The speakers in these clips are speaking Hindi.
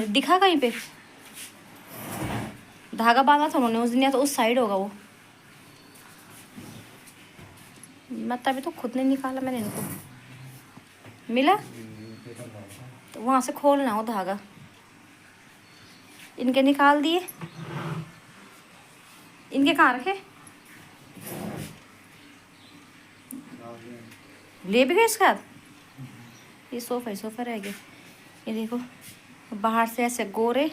दिखा कहीं पे धागा बांधा था उन्होंने उस दिन, या तो उस साइड होगा वो। मैं तभी तो खुद ने निकाला मैंने इनको। मिला तो वहाँ से खोलना हो धागा। इनके निकाल दिए। इनके कहाँ रखे? ले भी गए इसके बाद। ये सोफा रह गया। ये देखो बाहर से ऐसे गोरे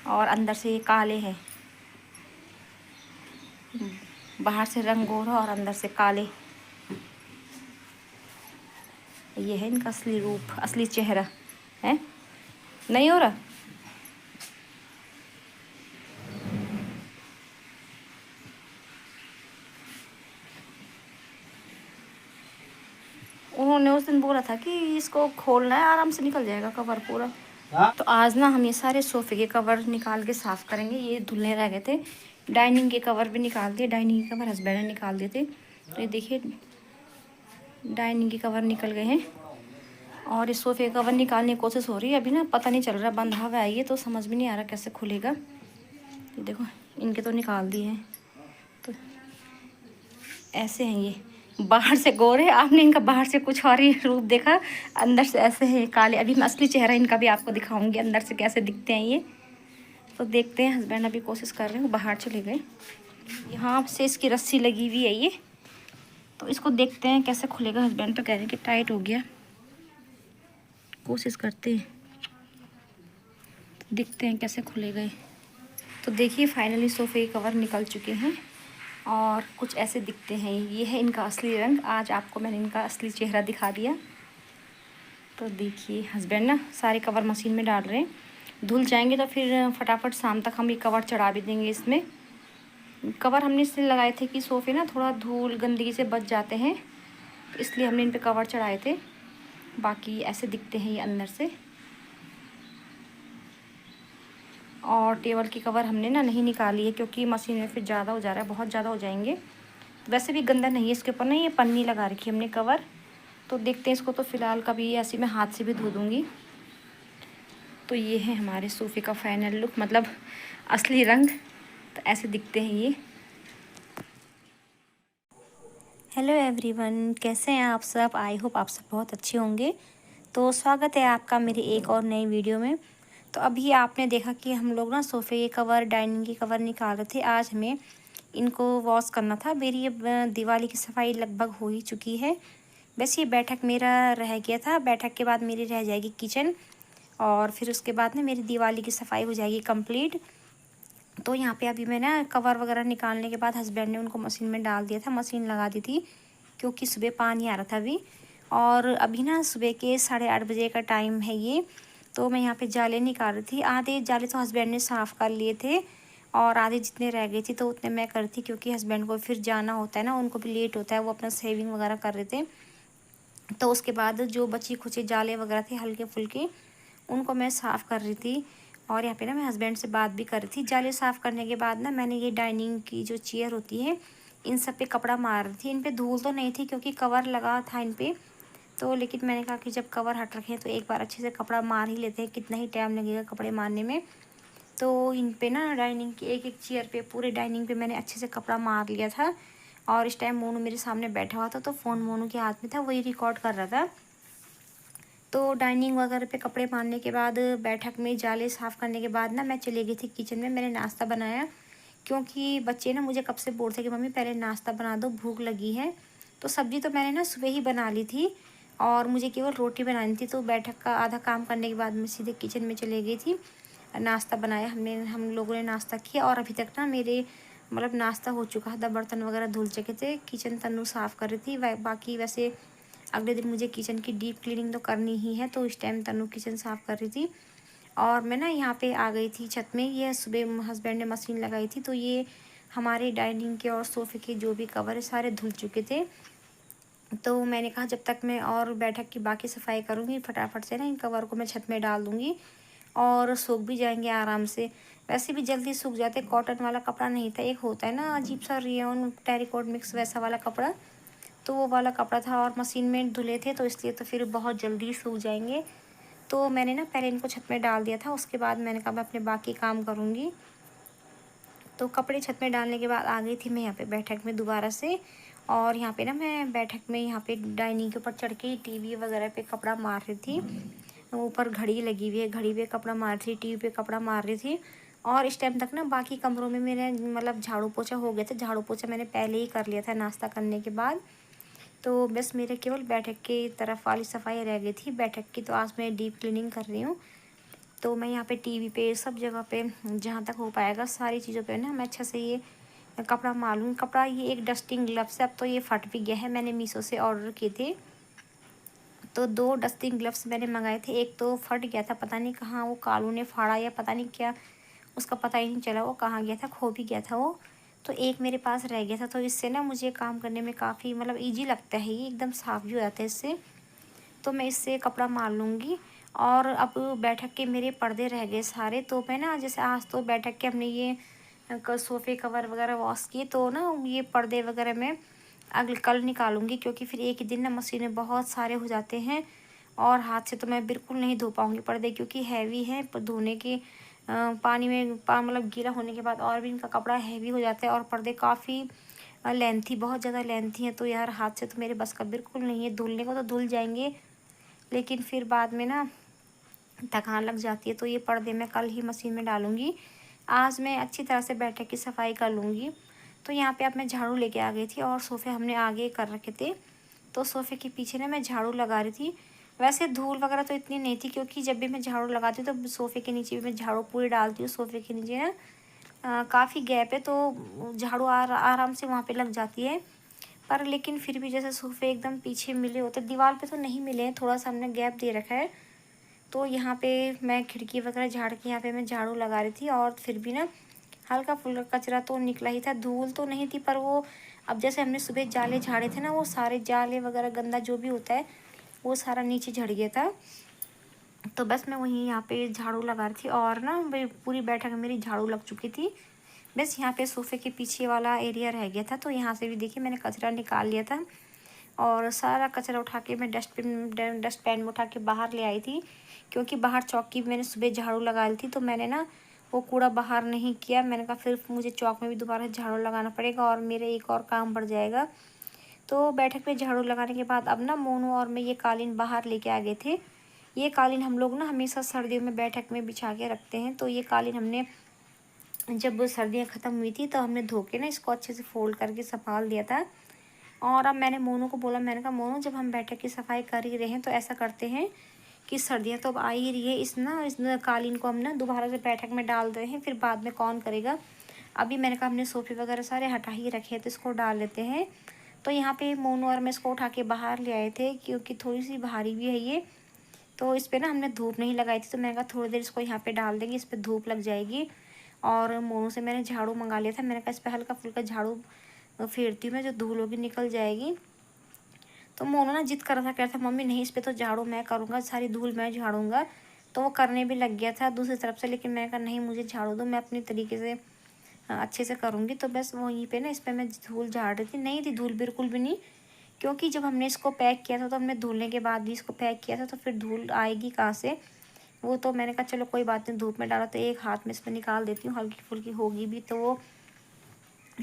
और अंदर से ये काले हैं। बाहर से रंग गोरा और अंदर से काले। ये है इनका असली रूप, असली चेहरा है। नहीं हो रहा। उन्होंने उस दिन बोला था कि इसको खोलना है, आराम से निकल जाएगा कवर पूरा। तो आज ना हम ये सारे सोफे के कवर निकाल के साफ़ करेंगे। ये धुलने रह गए थे। डाइनिंग के कवर भी निकाल दिए। डाइनिंग के कवर हस्बैंड ने निकाल दिए थे। तो ये देखिए डाइनिंग के कवर निकल गए हैं। और इस सोफे का कवर निकालने की कोशिश हो रही है। अभी ना पता नहीं चल रहा, बंधा हुआ है ये, तो समझ में नहीं आ रहा कैसे खुलेगा। ये देखो इनके तो निकाल दिए हैं। तो ऐसे हैं ये, बाहर से गोरे। आपने इनका बाहर से कुछ और ही रूप देखा, अंदर से ऐसे हैं काले। अभी मैं असली चेहरा इनका भी आपको दिखाऊंगी अंदर से कैसे दिखते हैं ये। तो देखते हैं। हस्बैंड अभी कोशिश कर रहे हैं, बाहर चले गए। यहाँ से इसकी रस्सी लगी हुई है ये, तो इसको देखते हैं कैसे खुलेगा। हस्बैंड तो कह रहे हैं कि टाइट हो गया। कोशिश करते हैं, तो देखते हैं कैसे खुलेगा ये। तो देखिए फाइनली सोफे के कवर निकल चुके हैं और कुछ ऐसे दिखते हैं। ये है इनका असली रंग। आज आपको मैंने इनका असली चेहरा दिखा दिया। तो देखिए हस्बैंड ना सारे कवर मशीन में डाल रहे हैं। धुल जाएंगे तो फिर फटाफट शाम तक हम ये कवर चढ़ा भी देंगे। इसमें कवर हमने इसलिए लगाए थे कि सोफ़े ना थोड़ा धूल गंदगी से बच जाते हैं, तो इसलिए हमने इन पे कवर चढ़ाए थे। बाकी ऐसे दिखते हैं ये अंदर से। और टेबल की कवर हमने ना नहीं निकाली है क्योंकि मशीन में फिर ज़्यादा हो जा रहा है, बहुत ज़्यादा हो जाएंगे। वैसे भी गंदा नहीं है इसके ऊपर ना, ये पन्नी लगा रखी है हमने कवर। तो देखते हैं इसको। तो फ़िलहाल कभी ऐसे मैं हाथ से भी धो दूँगी। तो ये है हमारे सोफ़े का फाइनल लुक, मतलब असली रंग। तो ऐसे दिखते हैं ये। हेलो एवरीवन, कैसे हैं आप सब? आई होप आप सब बहुत अच्छे होंगे। तो स्वागत है आपका मेरी एक और नई वीडियो में। तो अभी आपने देखा कि हम लोग ना सोफ़े के कवर, डाइनिंग के कवर निकाल रहे थे। आज हमें इनको वॉश करना था। मेरी ये दिवाली की सफाई लगभग हो ही चुकी है। बस ये बैठक मेरा रह गया था। बैठक के बाद मेरी रह जाएगी किचन, और फिर उसके बाद ना मेरी दिवाली की सफाई हो जाएगी कंप्लीट। तो यहाँ पे अभी मैं ना कवर वगैरह निकालने के बाद हस्बैंड ने उनको मशीन में डाल दिया था। मशीन लगा दी थी क्योंकि सुबह पानी आ रहा था अभी। और अभी ना सुबह के 8:30 बजे का टाइम है ये। तो मैं यहाँ पे जाले निकाल रही थी। आधे जाले तो हस्बैंड ने साफ़ कर लिए थे और आधे जितने रह गए थे तो उतने मैं कर थी, क्योंकि हस्बैंड को फिर जाना होता है ना, उनको भी लेट होता है। वो अपना सेविंग वगैरह कर रहे थे। तो उसके बाद जो बची खुची जाले वगैरह थे हल्के फुल्के, उनको मैं साफ़ कर रही थी। और यहाँ पे ना मैं हस्बैंड से बात भी कर रही थी। जाले साफ़ करने के बाद ना मैंने ये डाइनिंग की जो चेयर होती है इन सब पे कपड़ा मार रही थी। इन पे धूल तो नहीं थी क्योंकि कवर लगा था इन पे। तो लेकिन मैंने कहा कि जब कवर हट रखे हैं तो एक बार अच्छे से कपड़ा मार ही लेते हैं, कितना ही टाइम लगेगा कपड़े मारने में। तो इन पे ना डाइनिंग की एक एक चेयर पे, पूरे डाइनिंग पे मैंने अच्छे से कपड़ा मार लिया था। और इस टाइम मोनू मेरे सामने बैठा हुआ था, तो फ़ोन मोनू के हाथ में था, वही रिकॉर्ड कर रहा था। तो डाइनिंग वगैरह पे कपड़े मारने के बाद, बैठक में जाले साफ़ करने के बाद ना मैं चली गई थी किचन में। मैंने नाश्ता बनाया क्योंकि बच्चे ना मुझे कब से बोल थे कि मम्मी पहले नाश्ता बना दो, भूख लगी है। तो सब्ज़ी तो मैंने ना सुबह ही बना ली थी और मुझे केवल रोटी बनानी थी। तो बैठक का आधा काम करने के बाद मैं सीधे किचन में चली गई थी। नाश्ता बनाया हम लोगों ने नाश्ता किया। और अभी तक ना मेरे मतलब नाश्ता हो चुका था, बर्तन वगैरह धुल चुके थे। किचन तन्नू साफ़ कर रही थी। बाकी वैसे अगले दिन मुझे किचन की डीप क्लीनिंग तो करनी ही है, तो इस टाइम तन्नू किचन साफ़ कर रही थी। और मैं ना यहाँ पे आ गई थी छत में। ये सुबह हस्बैंड ने मशीन लगाई थी, तो ये हमारे डाइनिंग के और सोफ़े के जो भी कवर है सारे धुल चुके थे। तो मैंने कहा जब तक मैं और बैठक की बाकी सफाई करूँगी, फटाफट से ना इन कवर को मैं छत में डाल दूँगी और सूख भी जाएंगे आराम से। वैसे भी जल्दी सूख जाते। कॉटन वाला कपड़ा नहीं था, एक होता है ना अजीब सा रेयन टेरिकॉट मिक्स वैसा वाला कपड़ा, तो वो वाला कपड़ा था और मशीन में धुले थे, तो इसलिए तो फिर बहुत जल्दी सूख जाएंगे। तो मैंने ना पहले इनको छत में डाल दिया था, उसके बाद मैंने कहा मैं अपने बाकी काम करूँगी। तो कपड़े छत में डालने के बाद आ गई थी मैं यहाँ पे बैठक में दोबारा से। और यहाँ पे ना मैं बैठक में यहाँ पे डाइनिंग के ऊपर चढ़ के टीवी वगैरह पे कपड़ा मार रही थी। ऊपर घड़ी लगी हुई है, घड़ी पे कपड़ा मार रही थी, टीवी पे कपड़ा मार रही थी। और इस टाइम तक ना बाकी कमरों में मेरे मतलब झाड़ू पोछा हो गया था। झाड़ू पोछा मैंने पहले ही कर लिया था नाश्ता करने के बाद। तो बस मेरे केवल बैठक की तरफ वाली सफाई रह गई थी बैठक की, तो आज मैं डीप क्लीनिंग कर रही हूँ। तो मैं यहाँ पे टीवी पे सब जगह पे जहाँ तक हो पाएगा सारी चीज़ों पे ना मैं अच्छे से ये कपड़ा मारूँ। कपड़ा ये एक डस्टिंग ग्लव्स है, अब तो ये फट भी गया है, मैंने मीशो से ऑर्डर किए थे। तो 2 डस्टिंग ग्लव्स मैंने मंगाए थे, एक तो फट गया था, पता नहीं कहाँ वो कालू ने फाड़ा या पता नहीं क्या, उसका पता ही नहीं चला वो कहाँ गया था, खो भी गया था वो। तो एक मेरे पास रह गया था, तो इससे ना मुझे काम करने में काफ़ी मतलब ईजी लगता है, ये एकदम साफ़ भी हो जाता है इससे। तो मैं इससे कपड़ा मार लूँगी। और अब बैठक के मेरे पर्दे रह गए सारे, तो मैं ना जैसे आज तो बैठक के हमने ये सोफ़े कवर वगैरह वॉश किए, तो ना ये पर्दे वगैरह मैं अगले कल निकालूंगी, क्योंकि फिर एक ही दिन ना मशीनें बहुत सारे हो जाते हैं और हाथ से तो मैं बिल्कुल नहीं धो पाऊँगी पर्दे, क्योंकि हैवी है धोने के पानी में मतलब गीला होने के बाद और भी इनका कपड़ा हैवी हो जाता है। और पर्दे काफ़ी लेंथी, बहुत ज़्यादा लेंथी हैं, तो यार हाथ से तो मेरे बस का बिल्कुल नहीं है। धुलने को तो धुल जाएंगे, लेकिन फिर बाद में ना थकान लग जाती है। तो ये पर्दे मैं कल ही मशीन में डालूँगी। आज मैं अच्छी तरह से बैठक की सफाई कर लूँगी। तो यहाँ पे अब मैं झाड़ू लेके आ गई थी और सोफ़े हमने आगे कर रखे थे, तो सोफ़े के पीछे ना मैं झाड़ू लगा रही थी। वैसे धूल वगैरह तो इतनी नहीं थी, क्योंकि जब भी मैं झाड़ू लगाती हूँ तो सोफ़े के नीचे भी मैं झाड़ू पूरी डालती हूँ। सोफ़े के नीचे ना काफ़ी गैप है, तो झाड़ू आराम से वहाँ पे लग जाती है। पर लेकिन फिर भी जैसे सोफ़े एकदम पीछे मिले होते, दीवार पे तो नहीं मिले हैं, थोड़ा सा हमने गैप दे रखा है। तो यहाँ पे मैं खिड़की वगैरह झाड़ के यहाँ पे मैं झाड़ू लगा रही थी, और फिर भी ना हल्का फुल्का कचरा तो निकला ही था, धूल तो नहीं थी, पर वो अब जैसे हमने सुबह जाले झाड़े थे ना, वो सारे जाले वगैरह गंदा जो भी होता है वो सारा नीचे झड़ गया था। तो बस मैं वहीं यहाँ पे झाड़ू लगा रही थी, और ना पूरी बैठक में मेरी झाड़ू लग चुकी थी। बस यहाँ पे सोफ़े के पीछे वाला एरिया रह गया था, तो यहाँ से भी देखिए मैंने कचरा निकाल लिया था। और सारा कचरा उठा के मैं डस्टबिन में उठा के बाहर ले आई थी, क्योंकि बाहर चौकी मैंने सुबह झाड़ू लगा ली थी, तो मैंने ना वो कूड़ा बाहर नहीं किया। मैंने कहा फिर मुझे चौक में भी दोबारा झाड़ू लगाना पड़ेगा और मेरे एक और काम बढ़ जाएगा। तो बैठक पे झाड़ू लगाने के बाद अब ना मोनू और मैं ये कालीन बाहर लेके आ गए थे। ये कालीन हम लोग ना हमेशा सर्दियों में बैठक में बिछा के रखते हैं। तो ये कालीन हमने जब सर्दियाँ ख़त्म हुई थी तो हमने धो के ना इसको अच्छे से फोल्ड करके संभाल दिया था। और अब मैंने मोनू को बोला, मैंने कहा मोनू जब हम बैठक की सफाई कर ही रहे हैं तो ऐसा करते हैं कि सर्दियाँ तो अब आ ही रही है, इस कालीन को हम ना दोबारा से बैठक में डाल रहे हैं, फिर बाद में कौन करेगा। अभी मैंने कहा हमने सोफ़े वगैरह सारे हटा ही रखे हैं, तो इसको डाल लेते हैं। तो यहाँ पे मोनू और मैं इसको उठा के बाहर ले आए थे, क्योंकि थोड़ी सी भारी भी है ये। तो इस पर ना हमने धूप नहीं लगाई थी, तो मैंने कहा थोड़ी देर इसको यहाँ पे डाल देंगे, इस पर धूप लग जाएगी। और मोनू से मैंने झाड़ू मंगा लिया था, मैंने कहा इस पर हल्का फुल्का झाड़ू फेरती हूँ मैं, जो धूल होगी निकल जाएगी। तो मोनू ना जिद कर रहा था, कह रहा था मम्मी नहीं, इस पर तो झाड़ू मैं करूँगा, सारी धूल मैं झाड़ूंगा। तो वो करने भी लग गया था दूसरी तरफ से, लेकिन मैंने कहा नहीं मुझे झाड़ू दो, मैं अपनी तरीके से अच्छे से करूँगी। तो बस वहीं पे ना इस पर मैं धूल झाड़ रही थी, नहीं थी धूल बिल्कुल भी नहीं, क्योंकि जब हमने इसको पैक किया था तो हमने धुलने के बाद भी इसको पैक किया था, तो फिर धूल आएगी कहाँ से। वो तो मैंने कहा चलो कोई बात नहीं, धूप में डाला तो एक हाथ में इसमें निकाल देती हूँ, हल्की फुल्की होगी भी तो वो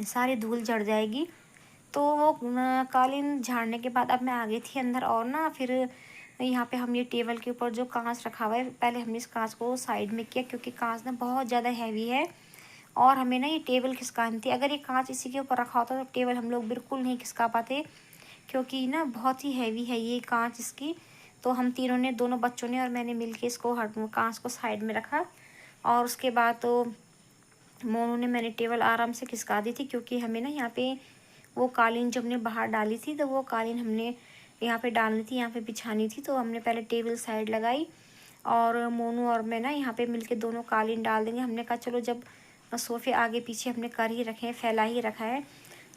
सारी धूल झड़ जाएगी। तो वो कालीन झाड़ने के बाद अब मैं आ गई थी अंदर, और ना फिर यहाँ पे हम ये टेबल के ऊपर जो कांच रखा हुआ है, पहले हमने इस कांच को साइड में किया, क्योंकि कांच ना बहुत ज़्यादा हैवी है और हमें ना ये टेबल खिसकानी थी। अगर ये कांच इसी के ऊपर रखा होता तो टेबल हम लोग बिल्कुल नहीं खिसका पाते, क्योंकि ना बहुत ही हैवी है ये कांच इसकी। तो हम तीनों ने, दोनों बच्चों ने और मैंने मिलके इसको कांच को साइड में रखा। और उसके बाद तो मोनू ने मैंने टेबल आराम से खिसका दी थी, क्योंकि हमें ना यहाँ पे वो कालीन जो हमने बाहर डाली थी, तो वो कालीन हमने यहाँ पे डालनी थी, यहाँ पे बिछानी थी। तो हमने पहले टेबल साइड लगाई, और मोनू और मैं ना यहाँ पे मिलके दोनों कालीन डाल देंगे। हमने कहा चलो जब सोफ़े आगे पीछे हमने कर ही रखे हैं, फैला ही रखा है,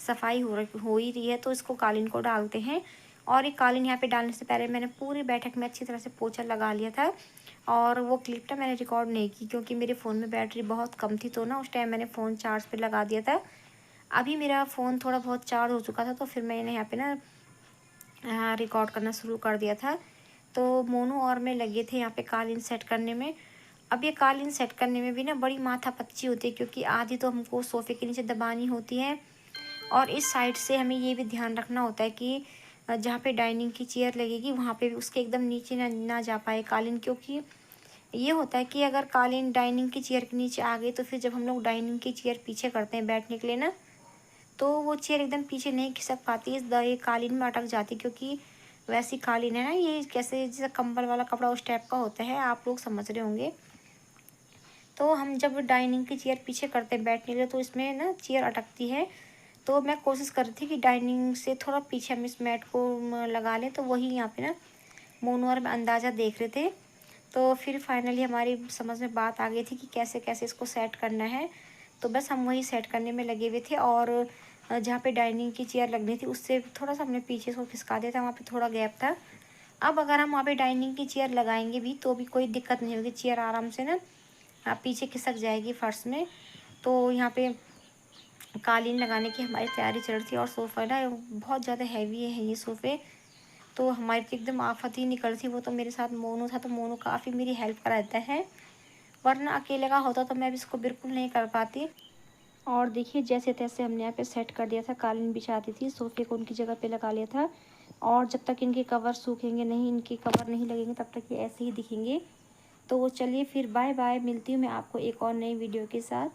सफाई हो ही रही है, तो इसको कालीन को डालते हैं। और ये कालीन यहाँ पे डालने से पहले मैंने पूरी बैठक में अच्छी तरह से पोछा लगा लिया था। और वो क्लिप ना मैंने रिकॉर्ड नहीं की, क्योंकि मेरे फ़ोन में बैटरी बहुत कम थी, तो ना उस टाइम मैंने फ़ोन चार्ज पे लगा दिया था। अभी मेरा फ़ोन थोड़ा बहुत चार्ज हो चुका था, तो फिर मैंने यहाँ पे ना रिकॉर्ड करना शुरू कर दिया था। तो मोनू और मैं लगे थे यहाँ पे कालीन सेट करने में। अब ये कालीन सेट करने में भी ना बड़ी माथापच्ची होती है, क्योंकि आधी तो हमको सोफ़े के नीचे दबानी होती है और इस साइड से हमें ये भी ध्यान रखना होता है कि जहाँ पे डाइनिंग की चेयर लगेगी वहाँ पे भी उसके एकदम नीचे ना जा पाए कालीन, क्योंकि ये होता है कि अगर कालीन डाइनिंग की चेयर के नीचे आ गई तो फिर जब हम लोग डाइनिंग की चेयर पीछे करते हैं बैठने के लिए ना, तो वो चेयर एकदम पीछे नहीं खिसक पाती, ये कालीन में अटक जाती, क्योंकि वैसी कालीन है ना, ये कैसे जैसे कंबल वाला कपड़ा उस टाइप का होता है, आप लोग समझ रहे होंगे। तो हम जब डाइनिंग की चेयर पीछे करते हैं बैठने के लिए तो इसमें ना चेयर अटकती है। तो मैं कोशिश कर रही थी कि डाइनिंग से थोड़ा पीछे हम इस मैट को लगा लें, तो वही यहाँ पे ना मोनू और मैं अंदाज़ा देख रहे थे। तो फिर फाइनली हमारी समझ में बात आ गई थी कि कैसे कैसे इसको सेट करना है। तो बस हम वही सेट करने में लगे हुए थे, और जहाँ पे डाइनिंग की चेयर लगनी थी उससे थोड़ा सा हमने पीछे इसको खिसका दिया था, वहाँ पे थोड़ा गैप था। अब अगर हम वहाँ पे डाइनिंग की चेयर लगाएंगे भी तो भी कोई दिक्कत नहीं होगी, चेयर आराम से ना पीछे खिसक जाएगी फर्श में। तो यहाँ पे कालीन लगाने की हमारी तैयारी चल रही थी, और सोफ़ा ना बहुत ज़्यादा हैवी है ये सोफ़े, तो हमारी तो एकदम आफत ही निकल थी। वो तो मेरे साथ मोनू था, तो मोनू काफ़ी मेरी हेल्प करा देता है, वरना अकेले का होता तो मैं भी इसको बिल्कुल नहीं कर पाती। और देखिए जैसे तैसे हमने यहाँ पे सेट कर दिया था, कालीन बिछाती थी, सोफ़े को उनकी जगह पे लगा लिया था। और जब तक इनके कवर सूखेंगे नहीं, इनके कवर नहीं लगेंगे, तब तक ये ऐसे ही दिखेंगे। तो चलिए फिर बाय बाय, मिलती हूँ मैं आपको एक और नई वीडियो के साथ।